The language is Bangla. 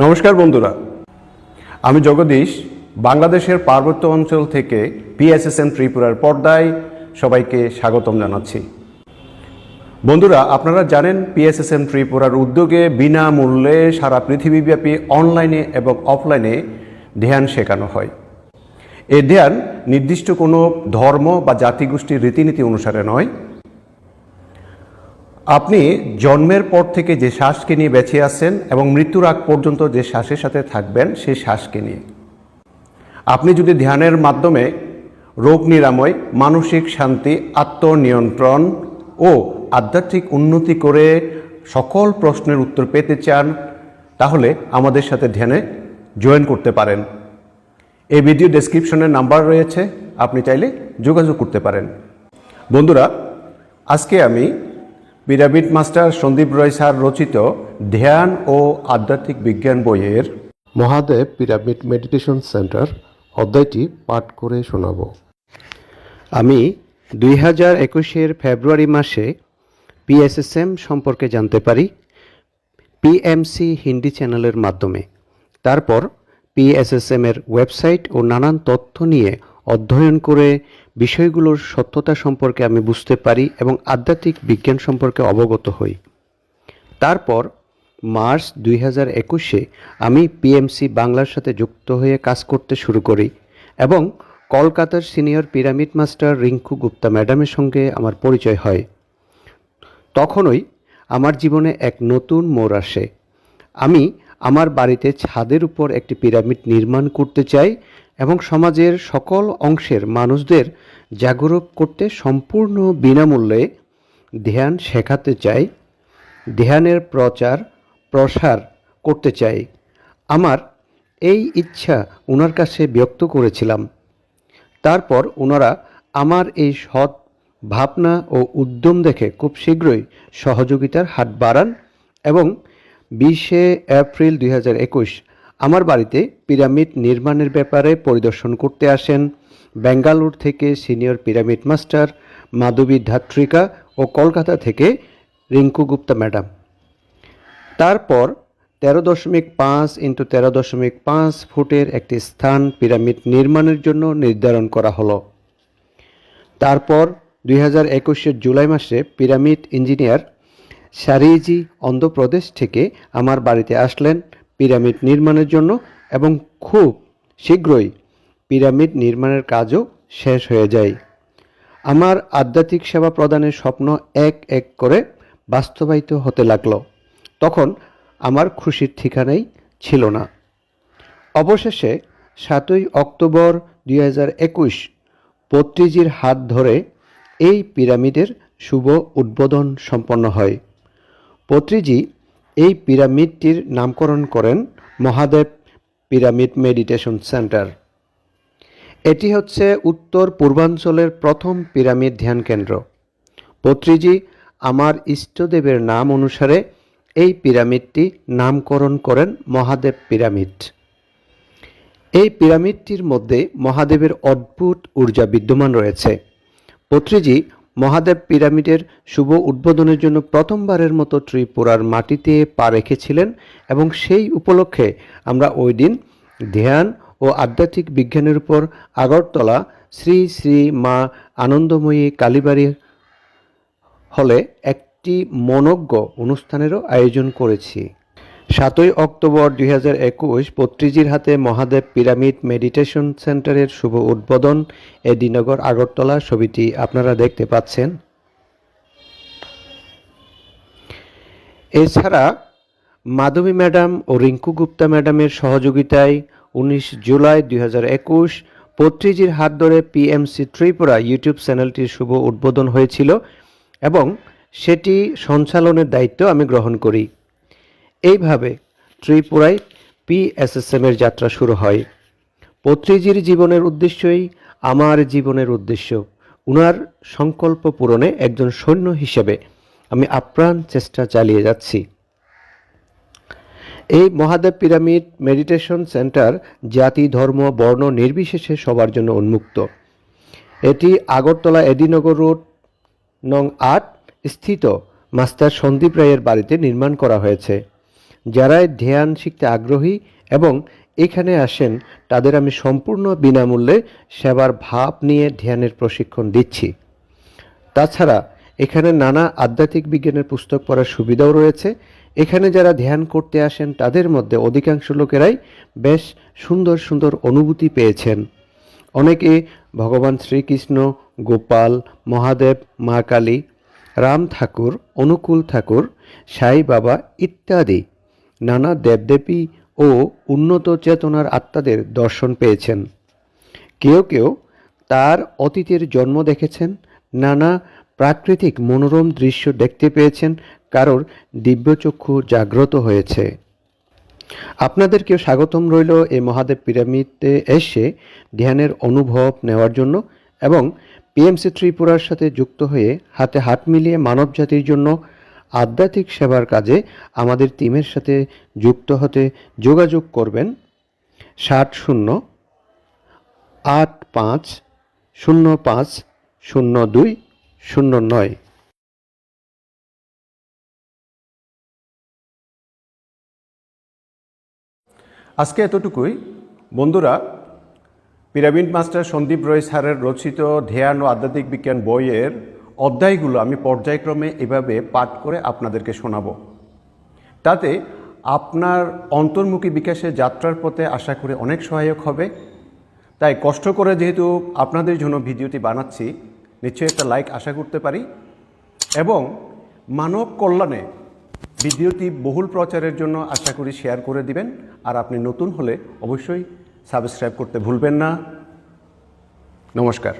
নমস্কার বন্ধুরা, আমি জগদীশ বাংলাদেশের পার্বত্য অঞ্চল থেকে পিএসএসএম ত্রিপুরার পর্দায় সবাইকে স্বাগতম জানাচ্ছি। বন্ধুরা, আপনারা জানেন পিএসএসএম ত্রিপুরার উদ্যোগে বিনামূল্যে সারা পৃথিবীব্যাপী অনলাইনে এবং অফলাইনে ধ্যান শেখানো হয়। এই ধ্যান নির্দিষ্ট কোনো ধর্ম বা জাতিগোষ্ঠীর রীতিনীতি অনুসারে নয়। আপনি জন্মের পর থেকে যে শ্বাসকে নিয়ে বেঁচে আছেন এবং মৃত্যুর আগ পর্যন্ত যে শ্বাসের সাথে থাকবেন সেই শ্বাসকে নিয়ে আপনি যদি ধ্যানের মাধ্যমে রোগ নিরাময়, মানসিক শান্তি, আত্মনিয়ন্ত্রণ ও আধ্যাত্মিক উন্নতি করে সকল প্রশ্নের উত্তর পেতে চান, তাহলে আমাদের সাথে ধ্যানে জয়েন করতে পারেন। এই ভিডিও ডেসক্রিপশনে নাম্বার রয়েছে, আপনি চাইলে যোগাযোগ করতে পারেন। বন্ধুরা, আজকে আমি পিরামিড মাস্টার সন্দীপ রয় স্যার রচিত ধ্যান ও আধ্যাত্মিক বিজ্ঞান বইয়ের মহাদেব পিরামিড মেডিটেশন সেন্টার অধ্যায়টি পাঠ করে শোনাব। আমি 2021 ফেব্রুয়ারি মাসে পিএসএসএম সম্পর্কে জানতে পারি পিএমসি হিন্দি চ্যানেলের মাধ্যমে। তারপর পিএসএসএম এর ওয়েবসাইট ও নানান তথ্য নিয়ে অধ্যয়ন করে বিষয়গুলোর সত্যতা সম্পর্কে আমি বুঝতে পারি এবং আধ্যাত্মিক বিজ্ঞান সম্পর্কে অবগত হই। তারপর মার্চ 2021-এ আমি পিএমসি বাংলার সাথে যুক্ত হয়ে কাজ করতে শুরু করি এবং কলকাতার senior pyramid master Rinku Gupta ম্যাডামের সঙ্গে আমার পরিচয় হয়। তখনই আমার জীবনে এক নতুন মোড় আসে। আমি আমার বাড়িতে ছাদের উপর একটি পিরামিড নির্মাণ করতে চাই এবং সমাজের সকল অংশের মানুষদের জাগরুক করতে সম্পূর্ণ বিনামূল্যে ধ্যান শেখাতে চাই, ধ্যানের প্রচার প্রসার করতে চাই। আমার এই ইচ্ছা ওনার কাছে ব্যক্ত করেছিলাম। তারপর ওনারা আমার এই সৎ ভাবনা ও উদ্যম দেখে খুব শীঘ্রই সহযোগিতার হাত বাড়ান এবং 20 এপ্রিল 2021 আমার বাড়িতে পিরামিড নির্মাণের ব্যাপারে পরিদর্শন করতে আসেন বেঙ্গালুর থেকে সিনিয়র পিরামিড মাস্টার মাধবী ধাত্রিকা ও কলকাতা থেকে রিঙ্কু গুপ্তা ম্যাডাম। তারপর 13.5 × 13.5 ফুটের একটি স্থান পিরামিড নির্মাণের জন্য নির্ধারণ করা হলো। তারপর 2021 জুলাই মাসে পিরামিড ইঞ্জিনিয়ার শারিজি অন্ধ্রপ্রদেশ থেকে আমার বাড়িতে আসলেন পিরামিড নির্মাণের জন্য এবং খুব শীঘ্রই পিরামিড নির্মাণের কাজও শেষ হয়ে যায়। আমার আধ্যাত্মিক সেবা প্রদানের স্বপ্ন এক এক করে বাস্তবায়িত হতে লাগলো। তখন আমার খুশির ঠিকানাই ছিল না। অবশেষে 7 অক্টোবর 2021 পত্রিজির হাত ধরে এই পিরামিডের শুভ উদ্বোধন সম্পন্ন হয়। পত্রিজি এই পিরামিডটির নামকরণ করেন মহাদেব পিরামিড মেডিটেশন সেন্টার। এটি হচ্ছে উত্তর পূর্বাঞ্চলের প্রথম পিরামিড ধ্যান কেন্দ্র। পত্রিজি আমার ইষ্টদেবের নাম অনুসারে এই পিরামিডটি নামকরণ করেন মহাদেব পিরামিড। এই পিরামিডটির মধ্যে মহাদেবের অদ্ভুত ঊর্জা বিদ্যমান রয়েছে। পত্রিজি মহাদেব পিরামিডের শুভ উদ্বোধনের জন্য প্রথমবারের মতো ত্রিপুরার মাটিতে পা রেখেছিলেন এবং সেই উপলক্ষে আমরা ওই দিন ধ্যান ও আধ্যাত্মিক বিজ্ঞানের উপর আগরতলা শ্রী শ্রী মা আনন্দময়ী কালীবাড়ি হলে একটি মনোজ্ঞ অনুষ্ঠানেরও আয়োজন করেছি। 7 অক্টোবর 2021 পত্রিজির হাতে মহাদেব পিরামিড মেডিটেশন সেন্টারের শুভ উদ্বোধন এডিনগর আগরতলা। ছবিটি আপনারা দেখতে পাচ্ছেন। এছাড়া মাধবী ম্যাডাম ও রিঙ্কু গুপ্তা ম্যাডামের সহযোগিতায় 19 জুলাই 2021 পত্রিজির হাত ধরে পিএমসি ত্রিপুরা ইউটিউব চ্যানেলটির শুভ উদ্বোধন হয়েছিল এবং সেটি সঞ্চালনের দায়িত্ব আমি গ্রহণ করি। এইভাবে ত্রিপুরায় পিএসএসএম এর যাত্রা শুরু হয়। পত্রিজির জীবনের উদ্দেশ্যই আমার জীবনের উদ্দেশ্য। উনার সংকল্প পূরণে একজন সৈন্য হিসেবে আমি আপ্রাণ চেষ্টা চালিয়ে যাচ্ছি। এই মহাদেব পিরামিড মেডিটেশন সেন্টার জাতি, ধর্ম, বর্ণ নির্বিশেষে সবার জন্য উন্মুক্ত। এটি আগরতলা এডিনগর রোড নং 8 স্থিত মাস্টার সন্দীপ রায়ের বাড়িতে নির্মাণ করা হয়েছে। যারাই ধ্যান শিখতে আগ্রহী এবং এখানে আসেন তাদের আমি সম্পূর্ণ বিনামূল্যে সেবার ভাব নিয়ে ধ্যানের প্রশিক্ষণ দিচ্ছি। তাছাড়া এখানে নানা আধ্যাত্মিক বিজ্ঞানের পুস্তক পড়ার সুবিধাও রয়েছে। এখানে যারা ধ্যান করতে আসেন তাদের মধ্যে অধিকাংশ লোকেরাই বেশ সুন্দর সুন্দর অনুভূতি পেয়েছেন। অনেকে ভগবান শ্রীকৃষ্ণ, গোপাল, মহাদেব, মা কালী, রাম ঠাকুর, অনুকূল ঠাকুর, সাই বাবা ইত্যাদি নানা দেবদেবী ও উন্নত চেতনার আত্মাদের দর্শন পেয়েছেন। কেউ কেউ তার অতীতের জন্ম দেখেছেন, নানা প্রাকৃতিক মনোরম দৃশ্য দেখতে পেয়েছেন, কারোর দিব্যচক্ষু জাগ্রত হয়েছে। আপনাদেরকেও স্বাগতম রইল এই মহাদেব পিরামিডে এসে ধ্যানের অনুভব নেওয়ার জন্য এবং পিএমসি ত্রিপুরার সাথে যুক্ত হয়ে হাতে হাত মিলিয়ে মানবজাতির জন্য আধ্যাত্মিক সেবার কাজে আমাদের টিমের সাথে যুক্ত হতে যোগাযোগ করবেন 7085050209। আজকে এতটুকুই বন্ধুরা। পিরামিড মাস্টার সন্দীপ রয় স্যারের রচিত ধ্যান ও আধ্যাত্মিক বিজ্ঞান বইয়ের অধ্যায়গুলো আমি পর্যায়ক্রমে এভাবে পাঠ করে আপনাদেরকে শোনাব। তাতে আপনার অন্তর্মুখী বিকাশের যাত্রার পথে আশা করি অনেক সহায়ক হবে। তাই কষ্ট করে যেহেতু আপনাদের জন্য ভিডিওটি বানাচ্ছি, নিশ্চয়ই একটা লাইক আশা করতে পারি এবং মানব কল্যাণে ভিডিওটি বহুল প্রচারের জন্য আশা করি শেয়ার করে দিবেন। আর আপনি নতুন হলে অবশ্যই সাবস্ক্রাইব করতে ভুলবেন না। নমস্কার।